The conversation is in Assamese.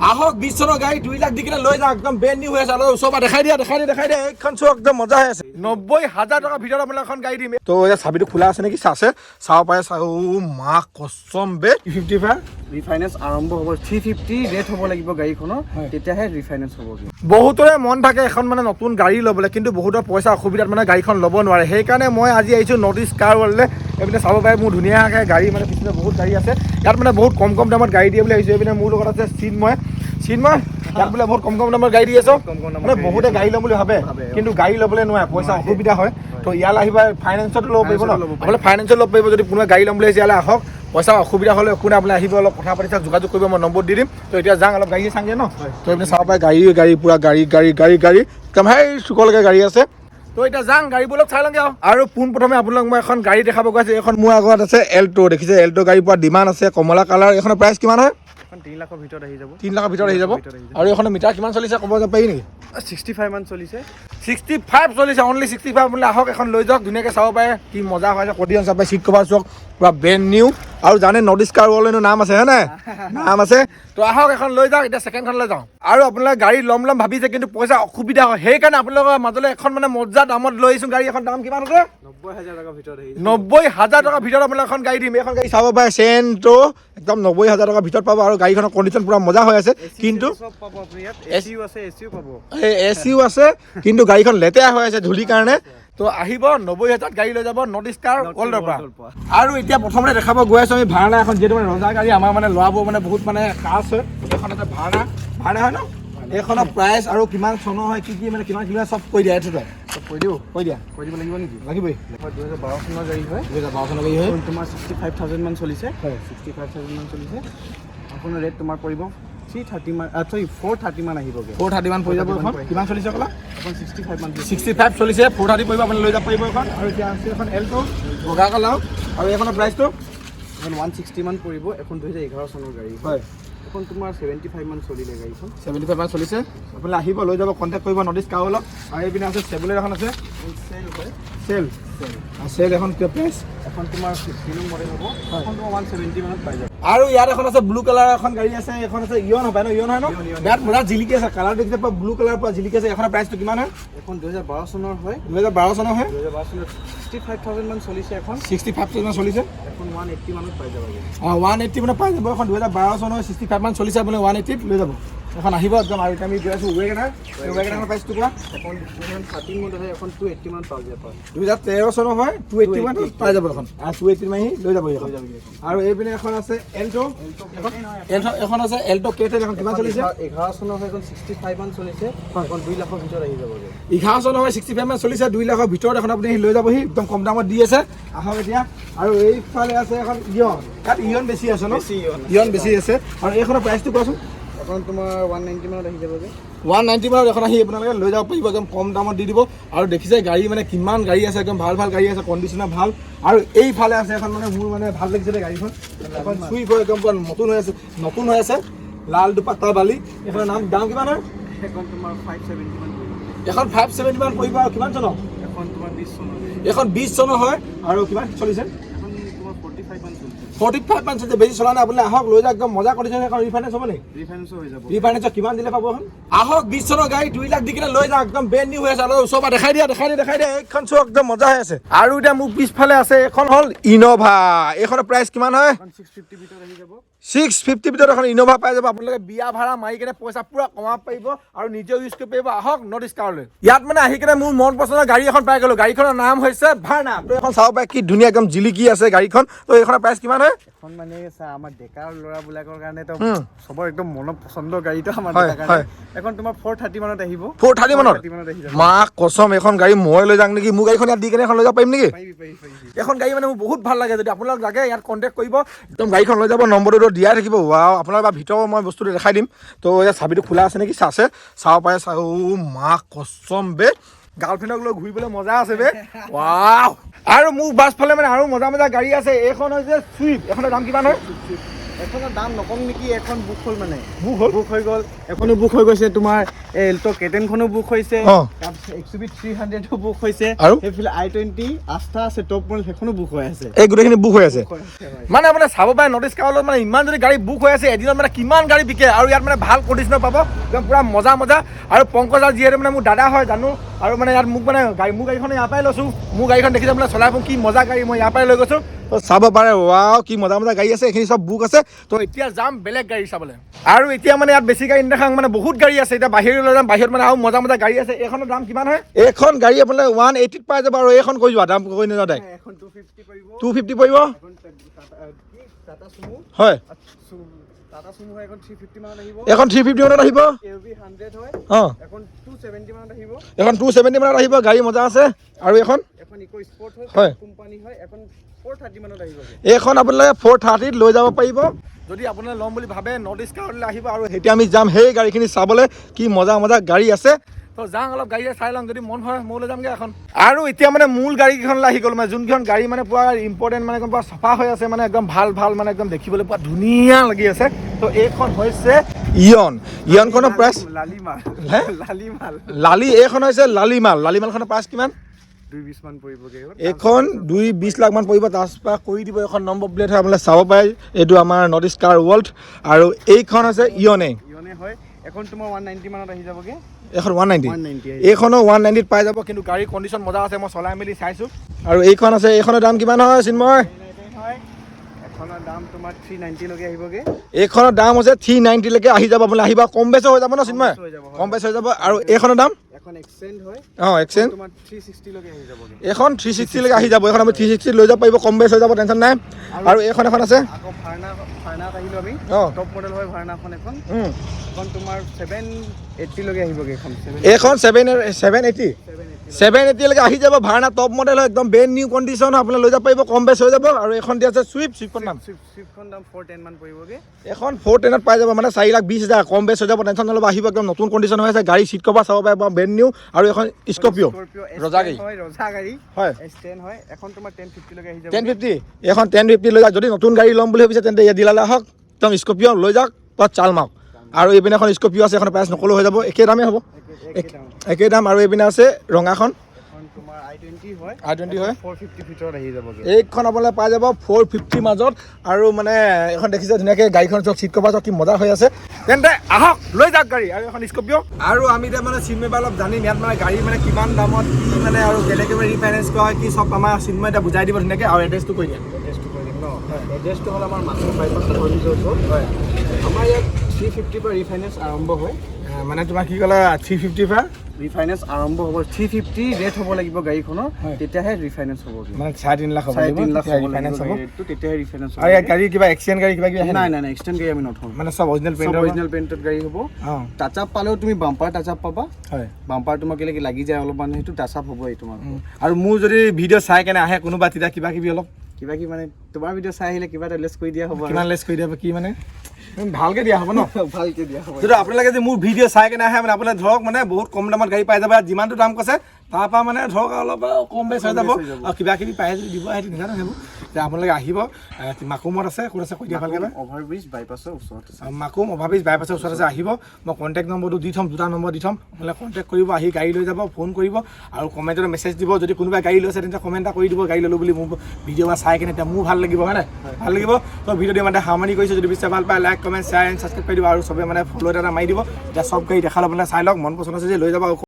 আহক 20 চনৰ গাড়ী 2 লাখ দি কিনে লৈ যাওক একদম ব্ৰেণ্ড নিউ হৈ আছে অলপ ওচৰৰ পৰা দেখাই দিয়া এইখন চোৱা একদম মজা হৈ আছে 90,000 টকাৰ ভিতৰত আপোনাক এখন গাড়ী দিম তো এই চাবিটো খোলা আছে নেকি চাছে চাব পাৰে ও মা কসম বে 55 ৰিফাইনেন্স আৰম্ভ হ'ব 350 ৰেট হ'ব লাগিব গাড়ীখনৰ তেতিয়াহে ৰিফাইনেন্স হ'ব বহুতৰে মন থাকে এখন মানে নতুন গাড়ী ল'বলৈ কিন্তু বহুতৰ পইচা অসুবিধাত মানে গাড়ীখন ল'ব নোৱাৰে সেইকাৰণে মই আজি আহিছোঁ নৰ্থ ইষ্ট কাৰ ৱৰ্ল্ডলৈ এইপিনে চাব পাৰে মোৰ ধুনীয়াকৈ গাড়ী মানে পিছনে বহুত গাড়ী আছে ইয়াত মানে বহুত কম দামত গাড়ী দিয়ে বুলি আহিছোঁ এইপিনে মোৰ লগত আছে চিন্ময় ইয়াত বোলে বহুত কম দামত গাড়ী দি আছো মানে বহুতে গাড়ী ল'ম বুলি ভাবে কিন্তু গাড়ী ল'বলৈ নোৱাৰে পইচা অসুবিধা হয় তো ইয়ালৈ আহিবা ফাইনেন্সত ল'ব পাৰিব ন আপোনালোকে ফাইনেন্সত ল'ব পাৰিব যদি কোনোবাই গাড়ী ল'ম বুলি আহিছে ইয়ালৈ আহক পইচা অসুবিধা হ'লে কোনে আপুনি আহিব অলপ কথা পাতি চাওক যোগাযোগ কৰিব মই নম্বৰ দি দিম তো এতিয়া যাওঁ অলপ গাড়ী চাংগে ন তো এইপিনে চাব পাৰে গাড়ী পুৰা গাড়ী একদম সেই চুকলৈকে গাড়ী আছে তো এতিয়া যাওঁ গাড়ীবোৰ চাই লওঁগে আৰু পোনপ্ৰথমে আপোনালোক মই এখন গাড়ী দেখাব গৈ আছোঁ এইখন মোৰ আগত আছে এল্টো দেখিছে এল্টো গাড়ী পৰা ডিমাণ্ড আছে কমলা কালাৰ এইখনৰ প্ৰাইচ কিমান হয় 3 লাখৰ ভিতৰত আহি যাব 3 লাখৰ ভিতৰত আহি যাব আৰু এইখনৰ মিটাৰ কিমান চলিছে ক'ব পাৰি নেকি 65 মান চলিছে 65 চলিছে অনলি 65 বোলে আহক এখন লৈ যাওক ধুনীয়াকৈ চাব পাৰে কি মজা হয় কডিয়ন চাব পাৰে চিট কভাৰ চাওক পুৰা ব্ৰেণ্ড নিউ আৰু জানে নৰ্থ ইষ্ট কাৰ ৱৰ্ল্ডৰ নাম আছে হয় নাই নাম আছে তো আহক এখন লৈ যাওক এতিয়া ছেকেণ্ডখনলৈ যাওঁ আৰু আপোনালোকে গাড়ী ল'ম ভাবিছে কিন্তু পইচা অসুবিধা হয় সেইকাৰণে আপোনালোকৰ মাজলৈ এখন মানে মজা দামত লৈ আহিছোঁ গাড়ী এখন দাম কিমান আছে 90,000 টকাৰ ভিতৰত আহি 90,000 টকাৰ ভিতৰত আপোনালোক এখন গাড়ী দিম এইখন গাড়ী চাব পাৰে চেণ্টো একদম 90,000 টকাৰ ভিতৰত পাব আৰু গাড়ীখনৰ কণ্ডিশ্যন পুৰা মজা হৈ আছে কিন্তু সব পাব আপুনি ইয়াত এচিও পাব এচিও আছে কিন্তু গাড়ীখন লেতেৰা হৈ আছে ধূলিৰ কাৰণে তো আহিব 90,000 গাড়ী লৈ যাব নৰ্থ ইষ্ট কাৰ ৱৰ্ল্ডৰ পৰা আৰু এতিয়া প্ৰথমতে দেখাব গৈ আছোঁ আমি ভাড়া এখন যিহেতু মানে ৰজা গাড়ী আমাৰ মানে ল'ৰাবোৰ মানে বহুত মানে খাচ হয় এইখন এটা ভাড়া হয় ন এইখনৰ প্ৰাইচ আৰু কিমান চনৰ হয় কি মানে কিমান চব কৈ দিয়া এইটো চব কৈ দিব লাগিব নেকি লাগিবই 2012 চনৰ গাড়ী হয় 2012 চনৰ গাড়ী হয় তোমাৰ 65,000 মান চলিছে 65,000 মান চলিছে আপোনাৰ ৰেট তোমাৰ পৰিব 330 মান 430 মান আহিবগে 430 মান পৰি যাব এখন কিমান চলিছে ক'লা এখন 65 মান 65 চলিছে 430 পৰিব আপুনি লৈ যাব পাৰিব এখন আৰু এতিয়া আছে এখন এল্টো বগা কালাৰ আৰু এইখনৰ প্ৰাইচটো এখন 160 মান পৰিব এখন 2011 চনৰ গাড়ী হয় এখন তোমাৰ 75 মান চলিলে গাড়ীখন 75 মান চলিছে আপুনি আহিব লৈ যাব কণ্টেক্ট কৰিব নৰ্থ ইষ্ট কাৰ ৱৰ্ল্ডক আৰু এইপিনে আছে চেভুলেৰ এখন আছে চেল এখন প্ৰাইচ এখন তোমাৰ 15 মডেল হ'ব এখন তোমাৰ 170 মানত পাই যাব আৰু ইয়াত এখন আছে ব্লু কালাৰ এখন গাড়ী আছে এখন আছে ইয়ন হয় ন ইয়ন হয় ন ইয়াত পুৰা জিলিকি আছে কালাৰ দেখিছে পুৰা ব্লু কালাৰ পৰা জিলিকি আছে এখনৰ প্ৰাইচটো কিমান হয় এখন 2012 চনৰ হয় 2012 চনৰ হয় 2012 চনত 65,000 মান চলিছে এখন 65,000 মান চলিছে এখন 180 মানত পাই যাব 180 মানে পাই যাব এখন 2012 চনৰ 65 মান চলিছে আপুনি 180 লৈ যাব এখন আহিব একদম আৰু আমি গৈ আছোঁ ৱেগনাৰ প্ৰাইচটো পৰা এখন 13 মডেল হয় এখন 280 মান পাই যাব 2013 চনৰ হয় 280 মান পাই যাব এখন আৰু 280 মাহি লৈ যাব এখন আৰু এইপিনে এখন আছে এল্টো এখন আছে এল্টো কেটেন এখন কিমান চলিছে 11 চনৰ হয় এখন 65 মান চলিছে এখন 2 লাখৰ ভিতৰত আহি যাব 11 চনৰ হয় 65 মান চলিছে 2 লাখৰ ভিতৰত এখন আপুনি লৈ যাবহি একদম কম দামত দি আছে আহক এতিয়া আৰু এইফালে আছে এখন ইয়ন তাত ইয়ন বেছি আছে ন ইয়ন বেছি আছে আৰু এইখনৰ প্ৰাইচটো কোৱাচোন এখন তোমাৰ 190 মানত আহি যাবগে 190 মানত এখন আহি আপোনালোকে লৈ যাব পাৰিব একদম কম দামত দি দিব আৰু দেখিছে গাড়ী মানে কিমান গাড়ী আছে একদম ভাল গাড়ী আছে কণ্ডিশ্যনাৰ ভাল আৰু এইফালে আছে এখন মানে মোৰ মানে ভাল লাগিছে গাড়ীখন এখন চুইফ হয় একদম নতুন হৈ আছে লাল দুপাট্টা বালি এইখনৰ দাম কিমান হয় এখন তোমাৰ 570 মান পৰিব এখন 570 মান পৰিব আৰু কিমান চনৰ এখন তোমাৰ 20 চনৰ এখন 20 চনৰ হয় আৰু কিমান চলিছে এখন তোমাৰ 45 মান চলিছে 45 মান চলিছে বেছি চলা নাই আপুনি আহক লৈ যাওক একদম মজা কণ্ডিশ্যন এখন ৰিফাইনেন্স হ'ব নেকি ৰিফাইনেন্স হৈ যাব ৰিফাইনেন্সত কিমান দিলে পাব এখন আহক 20 চনৰ গাড়ী 2 লাখ দি কিনে লৈ যাওক একদম ব্ৰেণ্ড নিউ হৈ আছে অলপ ওচৰৰ পৰা দেখাই দিয়া এইখন চোৱা একদম মজা হৈ আছে আৰু এতিয়া মোৰ পিছফালে আছে এখন হ'ল ইন'ভা এইখনৰ প্ৰাইচ কিমান হয় 650 ভিতৰত আহি যাব 650 ভিতৰত এখন ইন'ভা পাই যাব আপোনালোকে বিয়া ভাড়া মাৰি কিনে পইচা পুৰা কমাব পাৰিব আৰু নিজেও ইউজ কৰিব পাৰিব আহক নৰ্থ ইষ্ট কাৰলৈ ইয়াত মানে আহি কিনে মোৰ মন পচন্দৰ গাড়ী এখন পাই গ'লো গাড়ীখনৰ নাম হৈছে ভাৰ্না তো এখন চাব পাৰে কি ধুনীয়া একদম জিলিকি আছে গাড়ীখন তো এইখনৰ প্ৰাইচ কিমান হয় এখন মানে আমাৰ ডেকাৰ ল'ৰাবিলাকৰ কাৰণে তো সবৰ একদম মনৰ পচন্দৰ গাড়ীটো আমাৰ ডেকাৰ কাৰণে এখন তোমাৰ 430 মানত আহিব 430 মানত আহি যাব মা কসম এখন গাড়ী মই লৈ যাম নেকি মোৰ গাড়ীখন ইয়াত দি কিনে এখন লৈ যাব পাৰিম নেকি পাৰিবি এখন গাড়ী মানে মোৰ বহুত ভাল লাগে যদি আপোনালোক লাগে ইয়াত কণ্টেক্ট কৰিব একদম গাড়ীখন লৈ যাব নম্বৰটো দিয়াই থাকিব ৱাও আপোনাৰ বা ভিতৰৰ মই বস্তুটো দেখাই দিম তো এতিয়া চাবিটো খোলা আছে নেকি চাব পাৰে ও মা কসম বে গাৰ্লফ্ৰেণ্ডক লৈ ঘূৰিবলৈ মজা আছে বে ৱাও আৰু মোৰ বাছফালে মানে আৰু মজা গাড়ী আছে এইখন হৈছে চুইফ্ট এইখনৰ দাম কিমান হয় এখনৰ দাম নকম নেকি, এখন বুক হ'ল মানে বুক হ'ল বুক হৈ গ'ল, এখনো বুক হৈ গৈছে তোমাৰ এই এল্টো কেটেনখনো বুক হৈছে, অঁ তাৰপিছত XUV 300ও বুক হৈছে, আৰু সেইফালে i20 আস্থা আছে টপ মডেল সেইখনো বুক হৈ আছে। এই গোটেইখিনি বুক হৈ আছে। বুক হৈ আছে, হয়। মানে আপোনাৰ চাব পাৰে নৰ্থ ইষ্ট কাৰত মানে ইমান যদি গাড়ী বুক হৈ আছে এদিনত মানে কিমান গাড়ী বিকে আৰু ইয়াত মানে ভাল কণ্ডিশ্যনত পাব একদম পুৰা মজা মজা। আৰু পংকজ আৰু যিহেতু মানে মোৰ দাদা হয় জানো, আৰু মানে ইয়াত মোক মানে মোৰ গাড়ীখন ইয়াৰ পৰাই লৈছোঁ, মোৰ গাড়ীখন দেখিছে মানে চলাই ফুৰোঁ কি মজা গাড়ী, মই ইয়াৰ পৰাই লৈ গৈছোঁ। তো চাব পাৰে ৱাও কি মজা মজা গাড়ী আছে, এইখিনি চব বুক আছে। তো এতিয়া যাম বেলেগ গাড়ী চাবলৈ। আৰু এতিয়া মানে ইয়াত বেছি গাড়ী নেদেখাং, মানে বহুত গাড়ী আছে, এতিয়া বাহিৰলৈ যাম, বাহিৰত মানে আৰু মজা মজা গাড়ী আছে। এইখনৰ দাম কিমান হয়? এইখন গাড়ী আপোনাৰ 180 পাই যাব, আৰু এইখন কৈ যোৱা দাম কৈ নাযাওঁ ডাইৰেক্ট। এখন 250 পৰিব, 250 পৰিব, এখন টাটা সুমো, হয়। টাটা সুমো হয় এখন 350 মানত আহিব, এখন 350 মানত আহিব, KUV 100 হয় অঁ এখন 270 মানত আহিব, এখন 270 মানত আহিব, গাড়ী মজা আছে। আৰু এখন ইকো স্পৰ্ট হয় কোম্পানী হয়, এখন 430 মানত আহিব। এইখন আপোনালোকে 430 লৈ যাব পাৰিব যদি আপোনালোকে ল'ম বুলি ভাবে। নৰ্থ ইষ্ট কাৰলৈ আহিব, আৰু এতিয়া আমি যাম সেই গাড়ীখিনি চাবলৈ, কি মজা মজা গাড়ী আছে। তো যাওঁ অলপ গাড়ী চাই লওঁ, যদি মন হয় মই লৈ যামগৈ এখন। আৰু এতিয়া মানে মূল গাড়ীকেইখনলৈ আহি গ'ল, মানে যোনকেইখন গাড়ী মানে পুৰা ইম্পৰ্টেণ্ট, মানে একদম পুৰা চাফা হৈ আছে, মানে একদম ভাল ভাল, মানে একদম দেখিবলৈ পুৰা ধুনীয়া লাগি আছে। তো এইখন হৈছে ইয়নখনৰ প্ৰাইচ লালিমাল হে লালিমাল লালি, এইখন হৈছে লালিমালখনৰ প্ৰাইচ কিমান? 220 মান পৰিবগৈ। এইখন 2-20 লাখ মান পৰিব, তাৰপৰা কৰি দিব। এখন নম্বৰ প্লেট হয়, আপোনালোকে চাব পাৰে, এইটো আমাৰ নৰ্থ ইষ্ট কাৰ ৱৰ্ল্ড। আৰু এইখন আছে ইয়নে হয়, এখন তোমাৰ 190 মানত আহি যাবগৈ। এইখন 190, 190 এইখনো 190 পাই যাব, কিন্তু গাড়ীৰ কণ্ডিশ্যন মজা আছে, মই চলাই মেলি চাইছোঁ। আৰু এইখন আছে, এইখনৰ দাম কিমান হয় চিন্ময়? হয়, এখনৰ দাম তোমাৰ 390 লৈকে আহিবগৈ। এইখনৰ দাম হৈছে 390 লৈকে আহি যাব, আপুনি আহিবা, কম বেছ হৈ যাব ন চিন্ময়? কম বেছ হৈ যাব। আৰু এইখনৰ দাম এখন এক্সেণ্ড হয়, এক্সেঞ্জ তোমাৰ 360 লৈকে আহি যাবগৈ। এইখন 360 লৈকে আহি যাব, এইখন আমি 360 লৈ যাব পাৰিব, কম বেছ হৈ যাব, টেনশ্যন নাই। আৰু এইখন এখন আছে আকৌ ভাৰ্নাত আহিলোঁ আমি, অঁ টপ মডেল হয় ভাৰ্নাখন, এখন তোমাৰ 780 লৈকে আহিবগৈ। এইখন 780 লৈকে আহি যাব, ভাৰ্না টপ মডেল হয়, একদম ব্ৰেণ্ড নিউ কণ্ডিশ্যন, আপুনি লৈ যাব পাৰিব, কম বেছ হৈ যাব। আৰু এখন দি আছে চুইফ্টখন দাম, চুইফ্টখন দাম 410 মান পৰিবগৈ। এখন 410ত পাই যাব, মানে 4,20,000, কম বেছ হৈ যাব, টেনশ্যন নল'ব, আহিব, একদম নতুন কণ্ডিশ্যন হৈ আছে, গাড়ী চিট কভাৰ চাব পাৰিব, ব্ৰেণ্ড নিউ। আৰু এখন স্কৰপিঅ ৰজা গাড়ী হয়, S10 হয়, এখন তোমাৰ 1050 লৈকে আহি যাব। 1050, এইখন 1050 লৈ যাওক। যদি নতুন গাড়ী ল'ম বুলি ভাবিছে তেন্তে ইয়াত দিলালে আহক, একদম স্কৰপিঅ লৈ যাওক, তাত চাল মাৰক। আৰু এইপিনে এখন স্কৰপিঅ আছে, এখন প্ৰাইচ নকলেও হৈ যাব, একেই দামেই হ'ব, একেই দাম। আৰু এইপিনে আছে ৰঙাখন, তোমাৰ i20 হয়, i20 হয়, 450 ভিতৰত আহি যাবগৈ। এইখন আপোনালোকে পাই যাব 450 মাজত। আৰু মানে এখন দেখিছে ধুনীয়াকৈ গাড়ীখন চব চিট কভাৰ চব কি মজা হৈ আছে, তেন্তে আহক লৈ যাওক গাড়ী। আৰু এখন স্কৰপিঅ। আৰু আমি এতিয়া মানে চিন্ময় অলপ জানিম ইয়াত মানে গাড়ী মানে কিমান দামত কি মানে, আৰু কেনেকৈ ৰিফাইনেন্স কৰা হয়, কি চব আমাৰ চিন্ময় এতিয়া বুজাই দিব ধুনীয়াকৈ। আৰু এড্ৰেছটো কৈ দিয়া। এড্ৰেছটো কৈ দিম ন, এড্ৰেছটো হ'ল আমাৰ মাছৰ বাইপাছ কলেজৰ ওচৰত। হয়, আমাৰ ইয়াত 350 পৰা ৰিফাইনেন্স আৰম্ভ হয়। মানে তোমাৰ কি ক'লা 350 পৰা ৰিফাইনেন্স আৰম্ভ হ'ব, 350 ৰেট হ'ব লাগিব গাড়ীখনৰ, তেতিয়াহে ৰিফাইনেন্স হ'ব। মানে 3.5 লাখ হ'ব, 3.5 লাখ ৰিফাইনেন্স হ'ব, তেতিয়াহে ৰিফাইনেন্স হ'ব। আৰু ইয়াত গাড়ী কিবা এক্সিডেণ্ট গাড়ী কিবা কিবি আহে? নাই এক্সটেণ্ড গাড়ী আমি নথওঁ, মানে চব অৰিজিনেল পেইণ্ট, অৰিজিনেল পেইণ্টেড গাড়ী হ'ব। টাচ আপ পালেও তুমি বাম্পাৰ টাচ আপ পাবা। হয়, বাম্পাৰ তোমাক কেলেকি লাগি যায় অলপমান, সেইটো টাচ আপ হ'বই তোমাৰ। আৰু মোৰ যদি ভিডিঅ' চাই কেনে আহে কোনোবা, তেতিয়া কিবা কিবি অলপ কিবা কিবি মানে তোমাৰ ভিডিঅ' চাই আহিলে কিবা এটা লেছ কৰি দিয়া হ'ব। কিমান লেছ কৰি দিয়া, কি মানে ভালকৈ দিয়া হ'ব ন? ভালকৈ দিয়া হ'ব। যদি আপোনালোকে যে মোৰ ভিডিঅ' চাই কেনে আহে, মানে আপোনালোকে ধৰক মানে বহুত কম দামত গাড়ী পাই যাব, যিমানটো দাম কৈছে তাৰপৰা মানে ধৰক অলপ কম বেছ হৈ যাব। আৰু কিবা কিবি পাই যদি দিব আহে নাজানো সেইবোৰ, যে আপোনালোকে আহিব। মাকুমত আছে, ক'ত আছে কৈ দিয়া ভালকৈ। অভাৰব্ৰিজ বাইপাছৰ ওচৰত আছে, মাকুম অভাৰব্ৰিজ বাইপাছৰ ওচৰত আছে, আহিব। মই কণ্টেক্ট নম্বৰটো দি থ'ম, দুটা নম্বৰ দি থ'ম, আপোনালোকে কণ্টেক্ট কৰিব, আহি গাড়ী লৈ যাব, ফোন কৰিব। আৰু কমেণ্টত মেছেজ দিব, যদি কোনোবাই গাড়ী লৈছে তেন্তে কমেণ্ট এটা কৰি দিব গাড়ী ল'লোঁ বুলি, মোৰ ভিডিঅ' চাই কেনে এতিয়া মোৰ ভাল লাগিব, হয় নাই? ভাল লাগিব। তো ভিডিঅ'টো মানে সামৰণি কৰিছোঁ, যদি বিশ্বাস ভাল পায় like comment share and subscribe কৰি দিব, আৰু চবে মানে ফ'ল' এটা মাৰি দিব। এতিয়া চব গাড়ী দেখালে আপোনালোকে চাই লওক, মন পচন্দ আছে যে লৈ যাব।